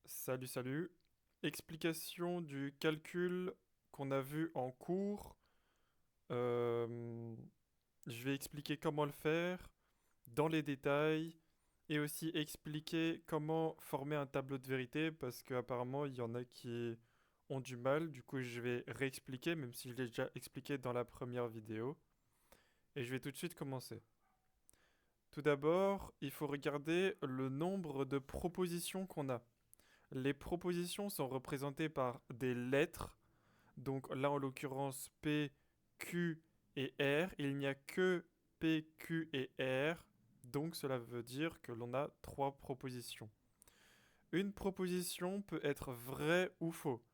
Salut, salut. Explication du calcul qu'on a vu en cours. Euh, je vais expliquer comment le faire dans les détails et aussi expliquer comment former un tableau de vérité parce qu'apparemment il y en a qui ont du mal. Du coup, je vais réexpliquer même si je l'ai déjà expliqué dans la première vidéo. Et je vais tout de suite commencer. Tout d'abord, il faut regarder le nombre de propositions qu'on a. Les propositions sont représentées par des lettres. Donc là, en l'occurrence, P, Q et R. Il n'y a que P, Q et R. Donc cela veut dire que l'on a trois propositions. Une proposition peut être vrai ou faux.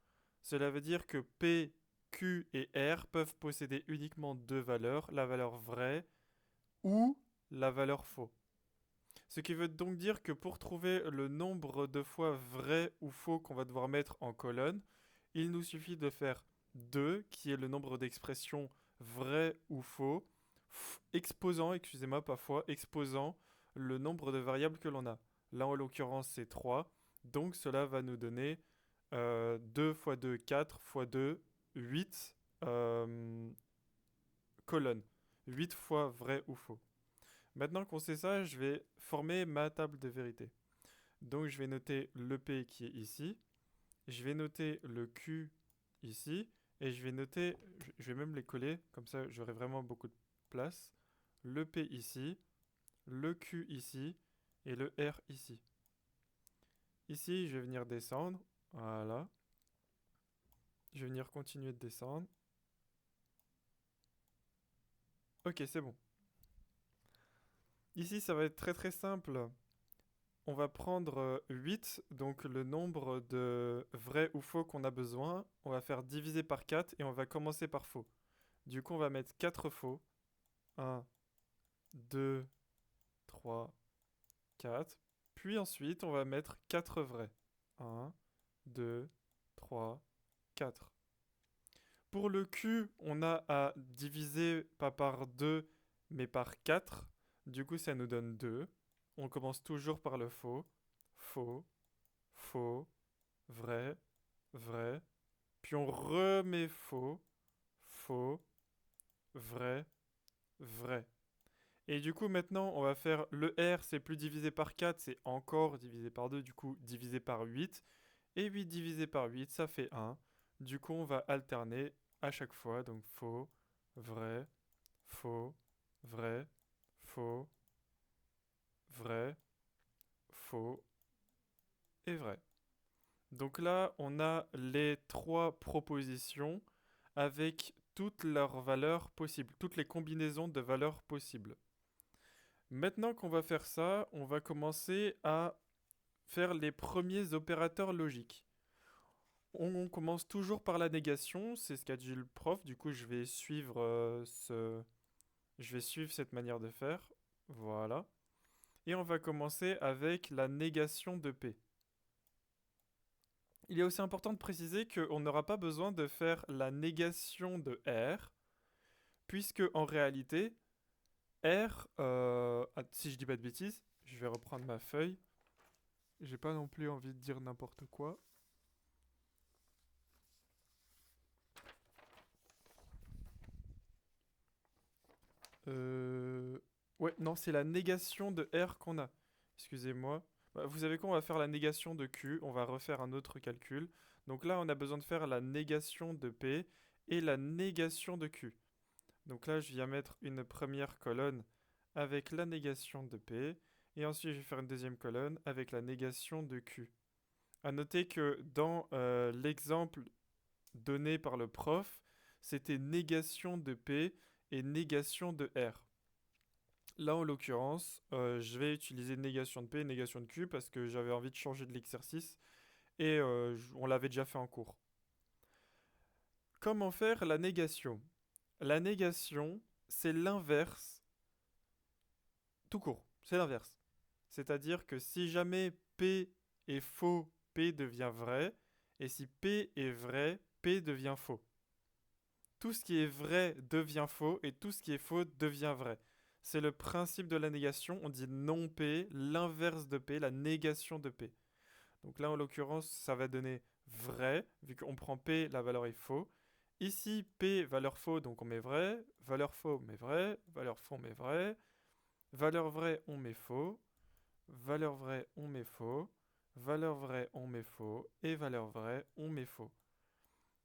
Cela veut dire que P, Q et R peuvent posséder uniquement deux valeurs, la valeur vraie ou la valeur faux. Ce qui veut donc dire que pour trouver le nombre de fois vrai ou faux qu'on va devoir mettre en colonne, il nous suffit de faire 2, qui est le nombre d'expressions vrai ou faux, exposant, excusez-moi, pas fois, exposant le nombre de variables que l'on a. Là, en l'occurrence, c'est 3. Donc, cela va nous donner 2 fois 2, 4 fois 2, 8 colonnes. 8 fois vrai ou faux. Maintenant qu'on sait ça, je vais former ma table de vérité. Donc je vais noter le P qui est ici, je vais noter le Q ici, et je vais noter, je vais même les coller, comme ça j'aurai vraiment beaucoup de place. Le P ici, le Q ici, et le R ici. Ici, je vais venir descendre, voilà. Je vais venir continuer de descendre. Ok, c'est bon. Ici, ça va être très très simple. On va prendre 8, donc le nombre de vrais ou faux qu'on a besoin. On va faire diviser par 4 et on va commencer par faux. Du coup, on va mettre 4 faux. Un, 2, 3, 4. Puis ensuite, on va mettre 4 vrais. Un, 2, 3, 4. Pour le Q, on a à diviser pas par 2, mais par 4. Du coup, ça nous donne 2. On commence toujours par le faux. Faux, faux, vrai, vrai. Puis on remet faux, faux, vrai, vrai. Et du coup, maintenant, on va faire le R, c'est plus divisé par 4, c'est encore divisé par 2, du coup, divisé par 8. Et 8 divisé par 8, ça fait 1. Du coup, on va alterner à chaque fois, donc faux, vrai, faux, vrai, faux, vrai, faux et vrai. Donc là, on a les trois propositions avec toutes leurs valeurs possibles, toutes les combinaisons de valeurs possibles. Maintenant qu'on va faire ça, on va commencer à faire les premiers opérateurs logiques. On commence toujours par la négation, c'est ce qu'a dit le prof, du coup je vais suivre cette manière de faire. Voilà. Et on va commencer avec la négation de P. Il est aussi important de préciser qu'on n'aura pas besoin de faire la négation de R, puisque en réalité, R, si je dis pas de bêtises, je vais reprendre ma feuille. J'ai pas non plus envie de dire n'importe quoi. Euh... Ouais, non, c'est la négation de R qu'on a. Excusez-moi. Bah, vous savez quoi, on va faire la négation de Q, on va refaire un autre calcul. Donc là, on a besoin de faire la négation de P et la négation de Q. Donc là, je viens mettre une première colonne avec la négation de P, et ensuite je vais faire une deuxième colonne avec la négation de Q. À noter que dans l'exemple donné par le prof, c'était négation de P et négation de R. Là, en l'occurrence, je vais utiliser négation de P et négation de Q parce que j'avais envie de changer de l'exercice et on l'avait déjà fait en cours. Comment faire la négation? La négation, c'est l'inverse, tout court, c'est l'inverse. C'est-à-dire que si jamais P est faux, P devient vrai, et si P est vrai, P devient faux. Tout ce qui est vrai devient faux, et tout ce qui est faux devient vrai. C'est le principe de la négation, on dit non P, l'inverse de P, la négation de P. Donc là, en l'occurrence, ça va donner vrai, vu qu'on prend P, la valeur est faux. Ici, P, valeur faux, donc on met vrai. Valeur faux, on met vrai. Valeur faux, on met vrai. Valeur vraie, on met faux. Valeur vraie, on met faux. Valeur vraie, on met faux. Et valeur vraie, on met faux.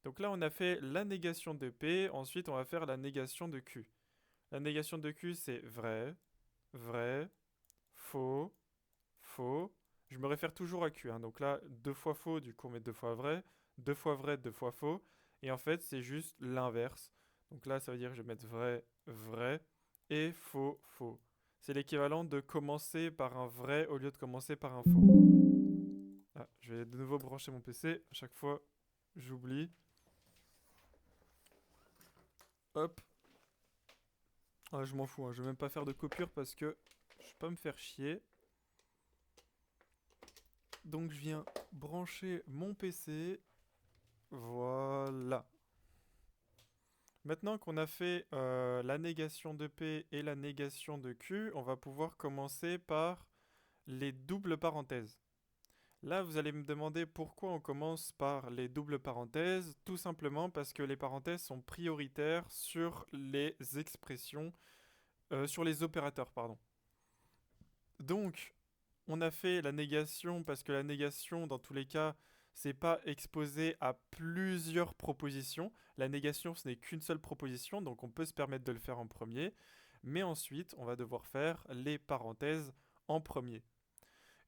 Donc là, on a fait la négation de P. Ensuite, on va faire la négation de Q. La négation de Q, c'est vrai, vrai, faux, faux. Je me réfère toujours à Q, hein. Donc là, deux fois faux, du coup, on met deux fois vrai, deux fois faux. Et en fait, c'est juste l'inverse. Donc là, ça veut dire que je vais mettre vrai, vrai et faux, faux. C'est l'équivalent de commencer par un vrai au lieu de commencer par un faux. Ah, je vais de nouveau brancher mon PC. À chaque fois, j'oublie. Hop. Ah, je m'en fous, hein. Je vais même pas faire de coupure parce que je vais pas me faire chier. Donc je viens brancher mon PC. Voilà. Maintenant qu'on a fait la négation de P et la négation de Q, on va pouvoir commencer par les doubles parenthèses. Là, vous allez me demander pourquoi on commence par les doubles parenthèses. Tout simplement parce que les parenthèses sont prioritaires sur les expressions, sur les opérateurs, pardon. Donc, on a fait la négation parce que la négation, dans tous les cas, c'est pas exposé à plusieurs propositions. La négation, ce n'est qu'une seule proposition, donc on peut se permettre de le faire en premier. Mais ensuite, on va devoir faire les parenthèses en premier.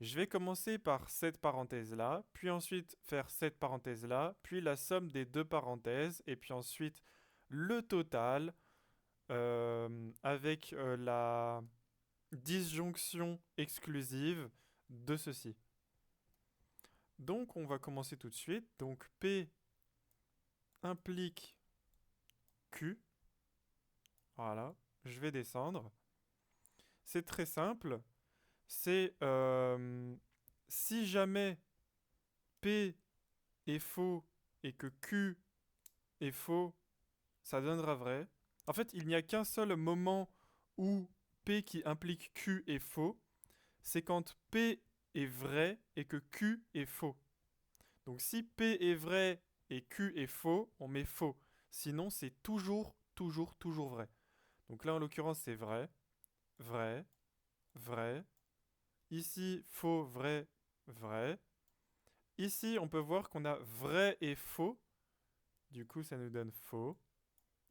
Je vais commencer par cette parenthèse-là, puis ensuite faire cette parenthèse-là, puis la somme des deux parenthèses, et puis ensuite le total avec la disjonction exclusive de ceci. Donc on va commencer tout de suite. Donc P implique Q. Voilà, je vais descendre. C'est très simple. C'est si jamais P est faux et que Q est faux, ça donnera vrai. En fait, il n'y a qu'un seul moment où P qui implique Q est faux. C'est quand P est vrai et que Q est faux. Donc si P est vrai et Q est faux, on met faux. Sinon, c'est toujours, toujours, toujours vrai. Donc là, en l'occurrence, c'est vrai, vrai, vrai. Ici, faux, vrai, vrai. Ici, on peut voir qu'on a vrai et faux. Du coup, ça nous donne faux.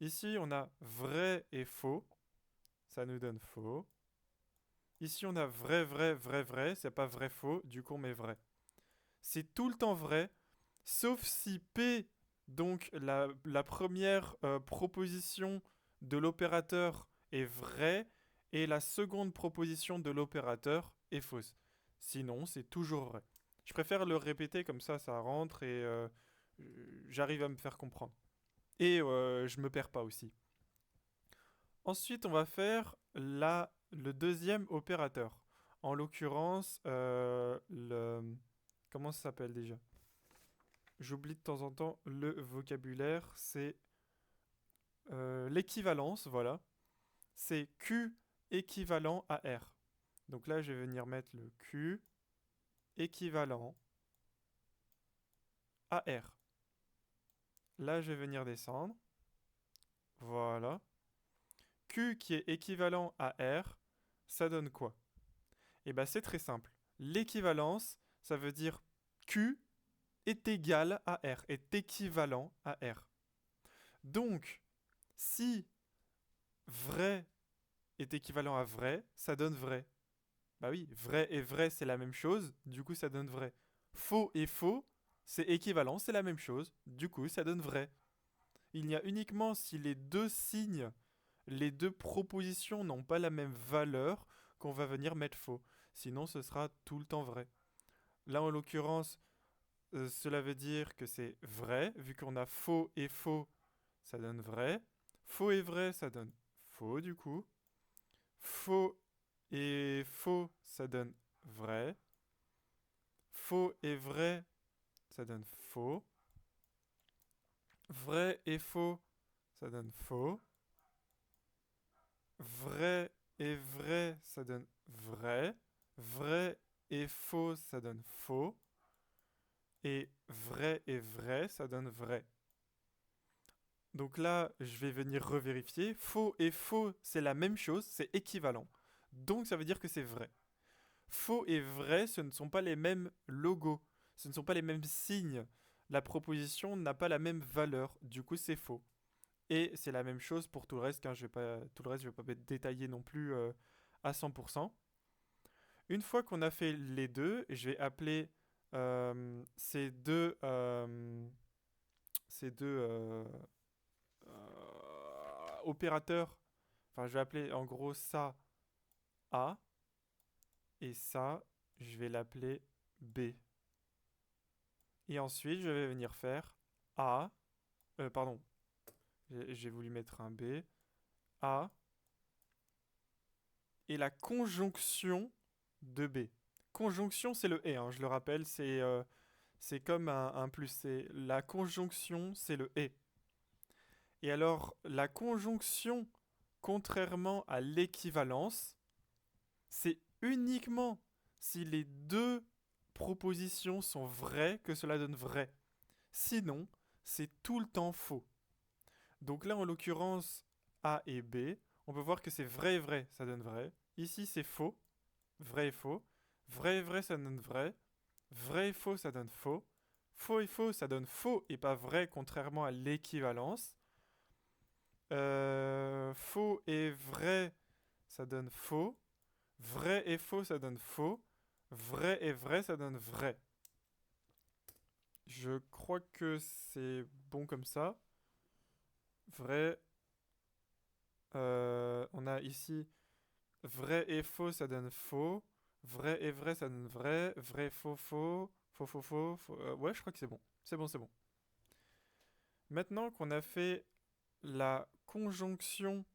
Ici, on a vrai et faux. Ça nous donne faux. Ici, on a vrai, vrai, vrai, vrai. C'est pas vrai, faux. Du coup, on met vrai. C'est tout le temps vrai, sauf si P, donc la première proposition de l'opérateur est vraie et la seconde proposition de l'opérateur est fausse. Sinon, c'est toujours vrai. Je préfère le répéter comme ça rentre et j'arrive à me faire comprendre. Et je me perds pas aussi. Ensuite, on va faire le deuxième opérateur. En l'occurrence, le... Comment ça s'appelle déjà? J'oublie de temps en temps le vocabulaire. C'est l'équivalence, voilà. C'est Q équivalent à R. Donc là, je vais venir mettre le Q équivalent à R. Là, je vais venir descendre. Voilà. Q qui est équivalent à R, ça donne quoi? Eh bien, c'est très simple. L'équivalence, ça veut dire Q est égal à R, est équivalent à R. Donc, si vrai est équivalent à vrai, ça donne vrai. Bah oui, vrai et vrai, c'est la même chose, du coup ça donne vrai. Faux et faux, c'est équivalent, c'est la même chose, du coup ça donne vrai. Il n'y a uniquement si les deux signes, les deux propositions n'ont pas la même valeur qu'on va venir mettre faux. Sinon ce sera tout le temps vrai. Là en l'occurrence, cela veut dire que c'est vrai, vu qu'on a faux, ça donne vrai. Faux et vrai, ça donne faux du coup. Faux et faux, ça donne vrai. Faux et vrai, ça donne faux. Vrai et faux, ça donne faux. Vrai et vrai, ça donne vrai. Vrai et faux, ça donne faux. Et vrai, ça donne vrai. Donc là, je vais venir revérifier. Faux et faux, c'est la même chose, c'est équivalent. Donc ça veut dire que c'est vrai. Faux et vrai, ce ne sont pas les mêmes logos, ce ne sont pas les mêmes signes. La proposition n'a pas la même valeur, du coup c'est faux. Et c'est la même chose pour tout le reste, car tout le reste, je vais pas détailler non plus à 100%. Une fois qu'on a fait les deux, je vais appeler ces deux opérateurs. Enfin, je vais appeler en gros ça A et ça, je vais l'appeler B. Et ensuite, je vais venir faire A. Pardon, j'ai voulu mettre un B. A et la conjonction de B. Conjonction, c'est le et, hein, je le rappelle, c'est comme un plus. C'est la conjonction, c'est le et. Et alors, la conjonction, contrairement à l'équivalence, c'est uniquement si les deux propositions sont vraies que cela donne vrai. Sinon, c'est tout le temps faux. Donc là, en l'occurrence, A et B, on peut voir que c'est vrai et vrai, ça donne vrai. Ici, c'est faux, vrai et faux. Vrai et vrai, ça donne vrai. Vrai et faux, ça donne faux. Faux et faux, ça donne faux et pas vrai, contrairement à l'équivalence. Faux et vrai, ça donne faux. Vrai et faux, ça donne faux. Vrai et vrai, ça donne vrai. Je crois que c'est bon comme ça. Vrai. On a ici vrai et faux, ça donne faux. Vrai et vrai, ça donne vrai. Vrai, faux, faux. Faux, faux, faux. Ouais, je crois que c'est bon. C'est bon, c'est bon. Maintenant qu'on a fait la conjonction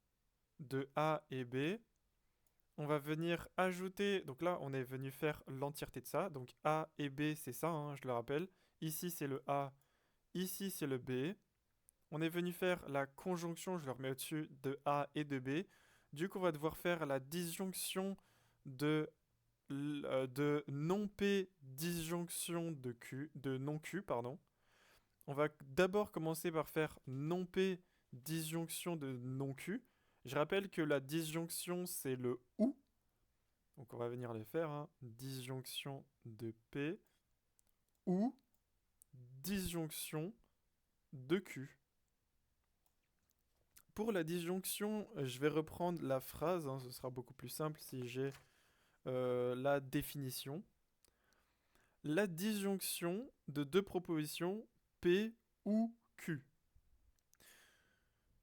de A et B, on va venir ajouter. Donc là, on est venu faire l'entièreté de ça. Donc A et B, c'est ça, hein, je le rappelle. Ici, c'est le A. Ici, c'est le B. On est venu faire la conjonction, je le remets au-dessus, de A et de B. Du coup, on va devoir faire la disjonction de non P disjonction de non Q, pardon. On va d'abord commencer par faire non P disjonction de non Q. Je rappelle que la disjonction, c'est le OU. Donc on va venir les faire. Hein. Disjonction de P ou disjonction de Q. Pour la disjonction, je vais reprendre la phrase. Hein, ce sera beaucoup plus simple si j'ai la définition. La disjonction de deux propositions P ou Q.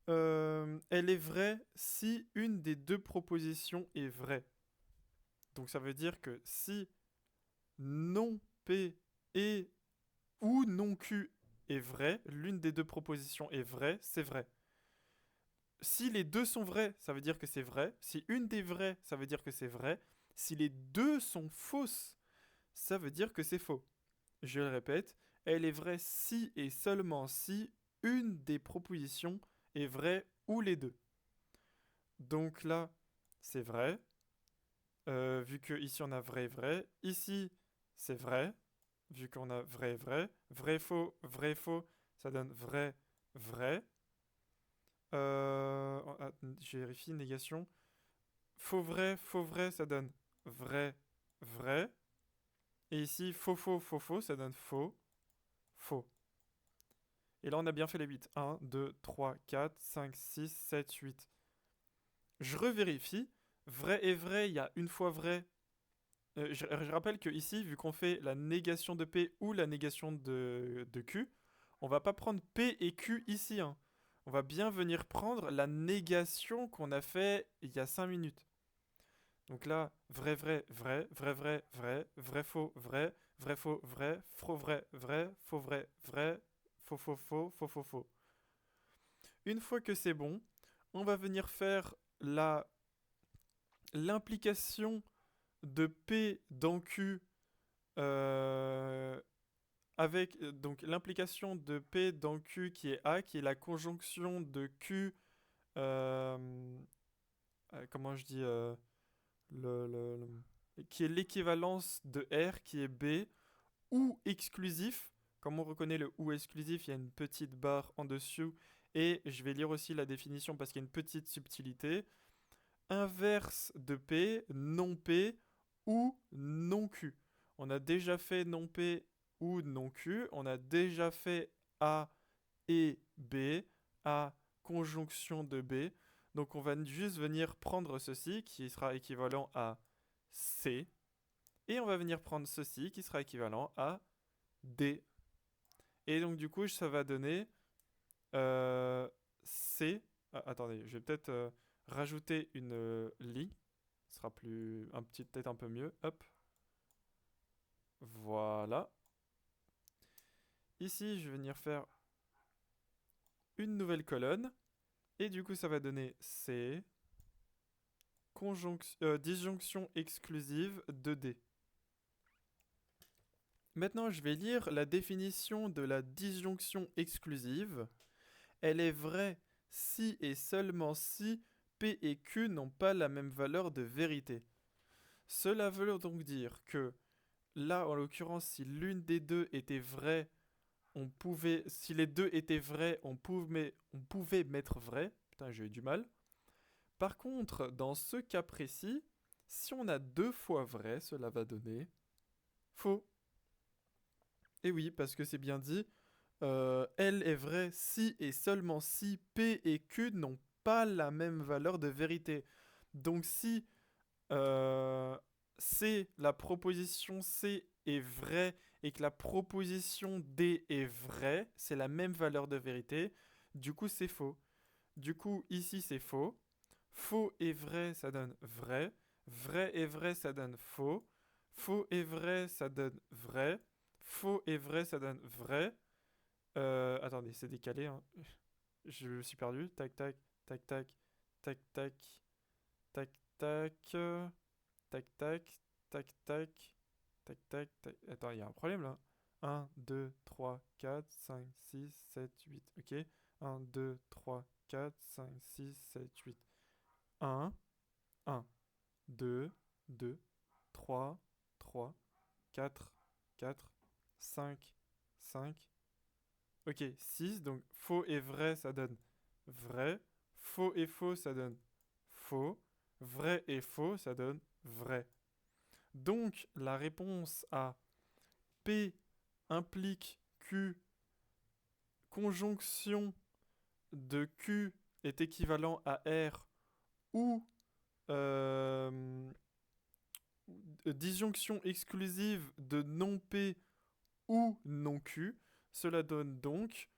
Elle est vraie si une des deux propositions est vraie. Donc ça veut dire que si non P et ou non Q est vrai, l'une des deux propositions est vraie, c'est vrai. Si les deux sont vrais, ça veut dire que c'est vrai. Si une des vraies, ça veut dire que c'est vrai. Si les deux sont fausses, ça veut dire que c'est faux. Je le répète, elle est vraie si et seulement si une des propositions est vraie ou les deux. Donc là, c'est vrai. Vu que ici on a vrai et vrai. Ici, c'est vrai. Vu qu'on a vrai et vrai. Vrai faux, ça donne vrai, vrai. Je vérifie, négation. Faux vrai, ça donne vrai, vrai. Et ici, faux faux, ça donne faux, faux. Et là, on a bien fait les 8. 1, 2, 3, 4, 5, 6, 7, 8. Je revérifie. Vrai et vrai, il y a une fois vrai. Je rappelle que ici, vu qu'on fait la négation de P ou la négation de Q, on va pas prendre P et Q ici. Hein. On va bien venir prendre la négation qu'on a fait il y a 5 minutes. Donc là, vrai, vrai, vrai, vrai, vrai, vrai, vrai, faux, vrai, faux, vrai, vrai, faux, vrai, vrai, faux, faux, faux, faux, faux, faux. Une fois que c'est bon, on va venir faire l'implication de P dans Q avec donc l'implication de P dans Q qui est A, qui est la conjonction de Q, euh, comment je dis, qui est l'équivalence de R qui est B, ou exclusif. comme on reconnaît le ou exclusif, il y a une petite barre en dessous. Et je vais lire aussi la définition parce qu'il y a une petite subtilité. Inverse de P, non P ou non Q. On a déjà fait non P ou non Q. On a déjà fait A et B, A conjonction de B. Donc on va juste venir prendre ceci qui sera équivalent à C. Et on va venir prendre ceci qui sera équivalent à D. Et donc du coup ça va donner C. Ah, attendez, je vais peut-être rajouter une ligne. Ce sera peut-être un peu mieux. Hop. Voilà. Ici, je vais venir faire une nouvelle colonne. Et du coup, ça va donner C. Disjonction exclusive de D. Maintenant, je vais lire la définition de la disjonction exclusive. Elle est vraie si et seulement si P et Q n'ont pas la même valeur de vérité. Cela veut donc dire que là, en l'occurrence, si l'une des deux était vraie, si les deux étaient vrais, on pouvait mettre vrai. Putain, j'ai eu du mal. Par contre, dans ce cas précis, si on a deux fois vrai, cela va donner faux. Et oui, parce que c'est bien dit, elle est vraie si et seulement si P et Q n'ont pas la même valeur de vérité. Donc si euh, la proposition C est vraie et que la proposition D est vraie, c'est la même valeur de vérité, du coup c'est faux. Du coup ici c'est faux. Faux et vrai ça donne vrai. Vrai et vrai ça donne faux. Faux et vrai ça donne vrai. Faux et vrai ça donne vrai. Attendez, c'est décalé, hein. Je me suis perdu. Tac, tac, tac, tac, tac, tac, tac, tac, tac, tac, tac, tac, tac, tac, tac. Attends, il y a un problème là. Un, 2, 3, 4, 5, 6, 7, 8. Ok. Un, 2, 3, 4, 5, 6, 7, 8. Un, 1, 2, 2, 3, 3, 4, 4, 5, 5. Ok, 6, donc faux et vrai, ça donne vrai. Faux et faux, ça donne faux. Vrai et faux, ça donne vrai. Donc, la réponse à P implique Q, conjonction de Q est équivalent à R ou euh, disjonction exclusive de non P ou non Q, cela donne donc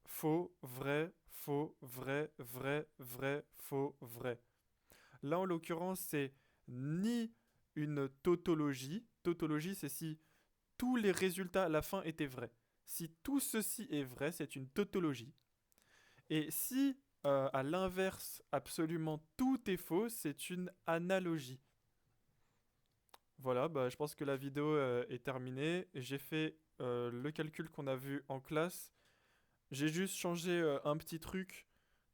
faux, vrai, faux, vrai, vrai, vrai, faux, vrai. Là, en l'occurrence, c'est ni une tautologie. Tautologie, c'est si tous les résultats à la fin étaient vrais. Si tout ceci est vrai, c'est une tautologie. Et si, à l'inverse, absolument tout est faux, c'est une analogie. Voilà, bah, je pense que la vidéo est terminée. J'ai fait le calcul qu'on a vu en classe. J'ai juste changé un petit truc.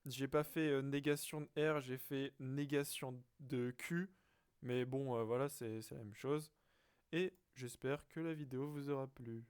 J'ai pas fait négation de R, j'ai fait négation de Q. Mais bon, voilà, c'est la même chose. Et j'espère que la vidéo vous aura plu.